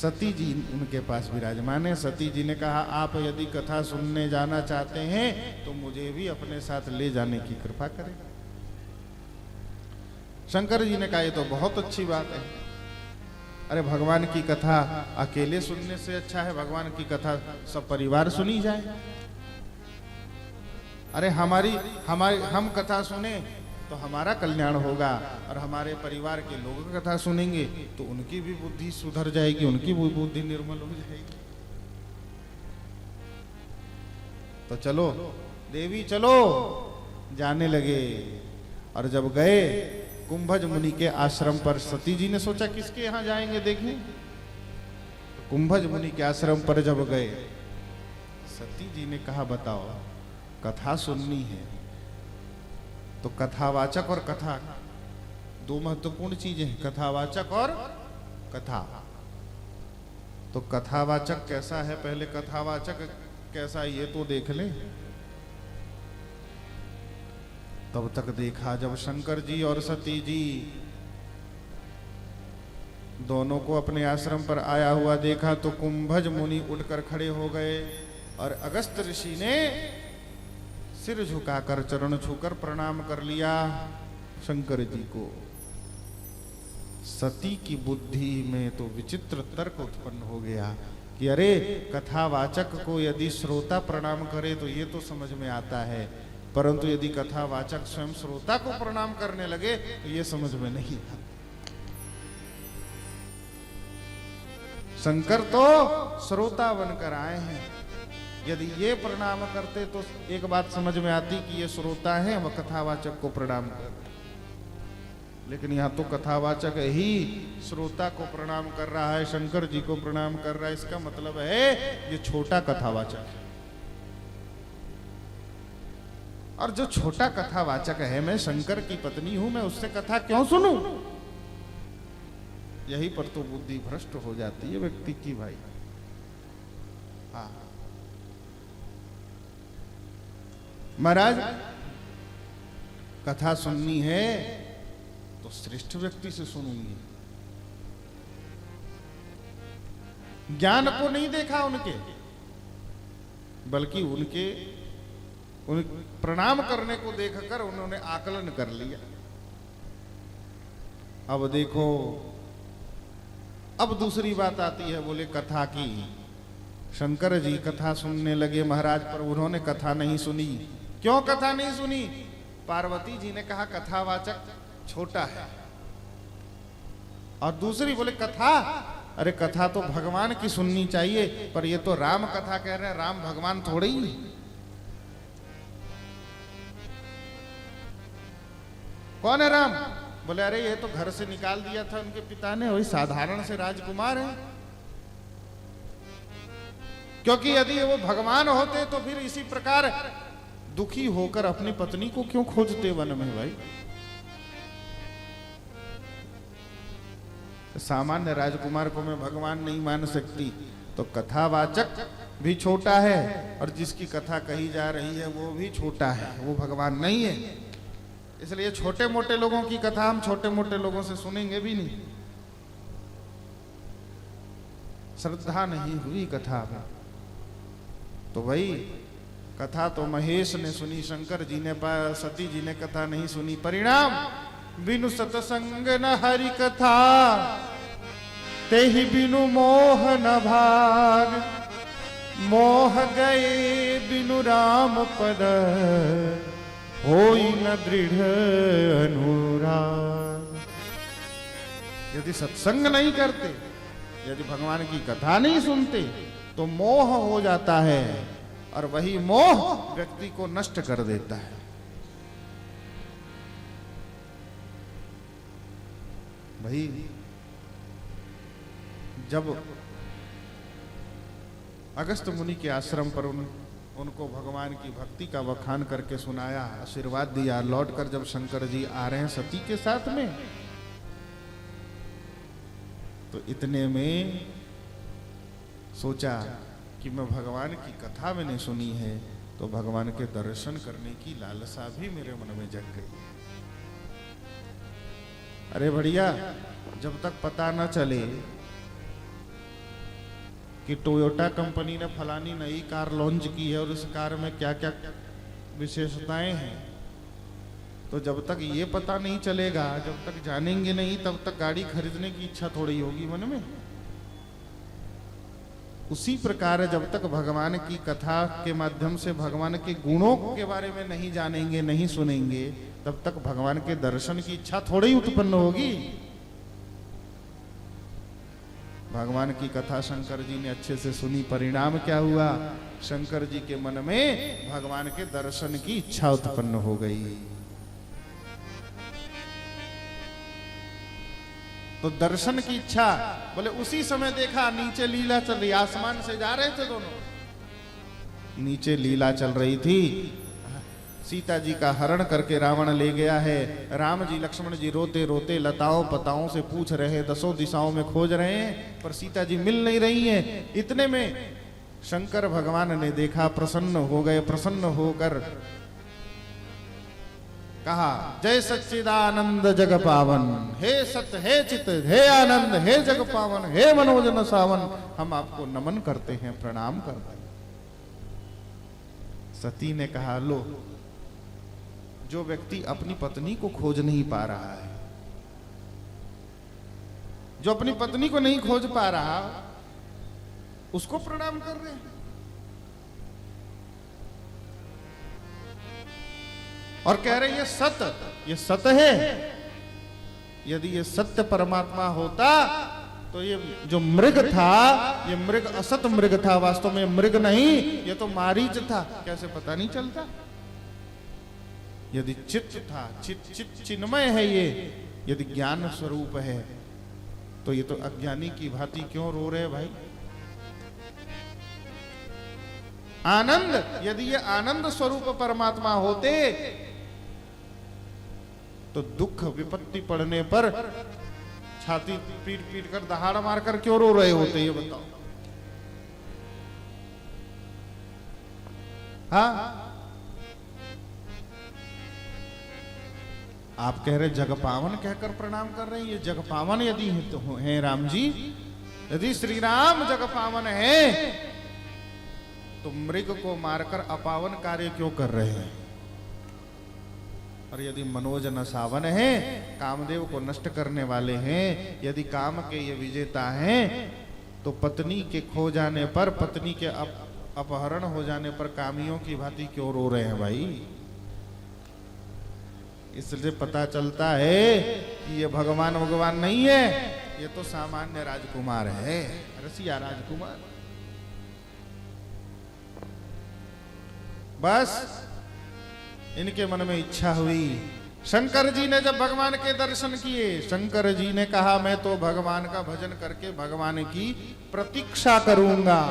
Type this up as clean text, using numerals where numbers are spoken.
सती जी उनके पास विराजमान है। सती जी ने कहा, आप यदि कथा सुनने जाना चाहते हैं तो मुझे भी अपने साथ ले जाने की कृपा करें। शंकर जी ने कहा, ये तो बहुत अच्छी बात है। अरे भगवान की कथा अकेले सुनने से अच्छा है भगवान की कथा सब परिवार सुनी जाए। अरे हम कथा सुने तो हमारा कल्याण होगा, और हमारे परिवार के लोग कथा सुनेंगे तो उनकी भी बुद्धि सुधर जाएगी, उनकी भी बुद्धि निर्मल हो जाएगी। तो चलो देवी चलो, जाने लगे। और जब गए कुंभज मुनि के आश्रम पर, सती जी ने सोचा किसके यहां जाएंगे देखने। कुंभज मुनि के आश्रम पर जब गए, सती जी ने कहा, बताओ कथा सुननी है तो कथावाचक और कथा दो महत्वपूर्ण चीजें हैं, कथावाचक और कथा। तो कथावाचक कैसा है, पहले कथावाचक कैसा है ये तो देख ले। तब तक देखा जब शंकर जी और सती जी दोनों को अपने आश्रम पर आया हुआ देखा तो कुंभज मुनि उठकर खड़े हो गए और अगस्त ऋषि ने सिर झुकाकर चरण छूकर प्रणाम कर लिया शंकर जी को। सती की बुद्धि में तो विचित्र तर्क उत्पन्न हो गया कि अरे कथावाचक को यदि श्रोता प्रणाम करे तो ये तो समझ में आता है, परंतु यदि कथावाचक स्वयं श्रोता को प्रणाम करने लगे तो ये समझ में नहीं आता। शंकर तो श्रोता बनकर आए हैं, यदि ये प्रणाम करते तो एक बात समझ में आती कि ये श्रोता है, वह कथावाचक को प्रणाम कर। लेकिन यहाँ तो कथावाचक ही श्रोता को प्रणाम कर रहा है, शंकर जी को प्रणाम कर रहा है। इसका मतलब है ये छोटा कथावाचक है। और जो छोटा कथावाचक है, मैं शंकर की पत्नी हूं, मैं उससे कथा क्यों सुनूं? यही पर तो बुद्धि भ्रष्ट हो जाती है व्यक्ति की भाई। हाँ महाराज, कथा सुननी है तो श्रेष्ठ व्यक्ति से सुनूंगी। ज्ञान को नहीं देखा उनके, बल्कि उनके प्रणाम करने को देखकर उन्होंने आकलन कर लिया। अब देखो, अब दूसरी बात आती है, बोले कथा की। शंकर जी कथा सुनने लगे महाराज, पर उन्होंने कथा नहीं सुनी। क्यों कथा नहीं सुनी? पार्वती जी ने कहा कथावाचक छोटा है, और दूसरी बोले कथा, अरे कथा तो भगवान की सुननी चाहिए, पर ये तो राम कथा कह रहे हैं, राम भगवान थोड़े ही। कौन है राम? बोले अरे ये तो घर से निकाल दिया था उनके पिता ने, वही साधारण से राजकुमार है। क्योंकि यदि वो भगवान होते तो फिर इसी प्रकार दुखी होकर अपनी पत्नी को क्यों खोजते वन में भाई? सामान्य राजकुमार को मैं भगवान नहीं मान सकती, तो कथावाचक भी छोटा है और जिसकी कथा कही जा रही है वो भी छोटा है, वो भगवान नहीं है। इसलिए छोटे मोटे लोगों की कथा हम छोटे मोटे लोगों से सुनेंगे भी नहीं। श्रद्धा नहीं हुई कथा में तो भाई, कथा तो महेश ने सुनी, शंकर जी ने, सती जी ने कथा नहीं सुनी। परिणाम बिनु सतसंग न हरि कथा, तेहि बिनु मोह न भाग, मोह गए बिनु राम पद, होई न दृढ़ अनुराग। यदि सत्संग नहीं करते, यदि भगवान की कथा नहीं सुनते तो मोह हो जाता है, और वही मोह व्यक्ति को नष्ट कर देता है। भाई जब अगस्त मुनि के आश्रम पर उनको भगवान की भक्ति का बखान करके सुनाया, आशीर्वाद दिया, लौटकर जब शंकर जी आ रहे हैं सती के साथ में, तो इतने में सोचा कि मैं भगवान की कथा मैंने सुनी है तो भगवान के दर्शन करने की लालसा भी मेरे मन में जग गई। अरे बढ़िया, जब तक पता न चले कि टोयोटा कंपनी ने फलानी नई कार लॉन्च की है और इस कार में क्या क्या विशेषताएं हैं, तो जब तक ये पता नहीं चलेगा, जब तक जानेंगे नहीं, तब तक गाड़ी खरीदने की इच्छा थोड़ी होगी मन में। उसी प्रकार जब तक भगवान की कथा के माध्यम से भगवान के गुणों के बारे में नहीं जानेंगे, नहीं सुनेंगे, तब तक भगवान के दर्शन की इच्छा थोड़ी ही उत्पन्न होगी। भगवान की कथा शंकर जी ने अच्छे से सुनी, परिणाम क्या हुआ? शंकर जी के मन में भगवान के दर्शन की इच्छा उत्पन्न हो गई। तो दर्शन की इच्छा, बोले उसी समय देखा नीचे लीला चल रही, आसमान से जा रहे थे दोनों, नीचे लीला चल रही थी। सीता जी का हरण करके रावण ले गया है। राम जी लक्ष्मण जी रोते रोते लताओं पताओं से पूछ रहे, दसों दिशाओं में खोज रहे हैं, पर सीता जी मिल नहीं रही हैं। इतने में शंकर भगवान ने देखा, प्रसन्न हो गए। प्रसन्न होकर कहा, जय सच्चिदानंद जग पावन, हे सत्य हे चित हे आनंद हे जग पावन हे मनोजन सावन, हम आपको नमन करते हैं, प्रणाम करते हैं। सती ने कहा, लो, जो व्यक्ति अपनी पत्नी को खोज नहीं पा रहा है, जो अपनी पत्नी को नहीं खोज पा रहा, उसको प्रणाम कर रहे हैं। और कह रहे ये सत्य, ये सत्य है। यदि ये सत्य परमात्मा होता तो ये जो मृग था, ये मृग असत मृग था, वास्तव में मृग नहीं, ये तो मारीच था। कैसे पता नहीं चलता? यदि चित्त था, चित्त चिन्मय है ये, यदि ज्ञान स्वरूप है, तो ये तो अज्ञानी की भांति क्यों रो रहे भाई? आनंद, यदि ये आनंद स्वरूप परमात्मा होते तो दुख विपत्ति पड़ने पर छाती पीट पीट कर दहाड़ मारकर क्यों रो रहे होते, ये बताओ। हाँ, आप कह रहे जग पावन कहकर प्रणाम कर रहे हैं। ये जग पावन यदि हैं राम जी, यदि श्री राम जग पावन है, तो मृग को मारकर अपावन कार्य क्यों कर रहे हैं? और यदि मनोजन सावन है, कामदेव को नष्ट करने वाले हैं, यदि काम के ये विजेता हैं, तो पत्नी के खो जाने पर, पत्नी के अपहरण हो जाने पर कामियों की भांति क्यों रो रहे हैं भाई? इसलिए पता चलता है कि ये भगवान भगवान नहीं है, ये तो सामान्य राजकुमार है, रसिया राजकुमार। बस इनके मन में इच्छा हुई। शंकर जी ने जब भगवान के दर्शन किए, शंकर जी ने कहा, मैं तो भगवान का भजन करके भगवान की प्रतीक्षा करूंगा।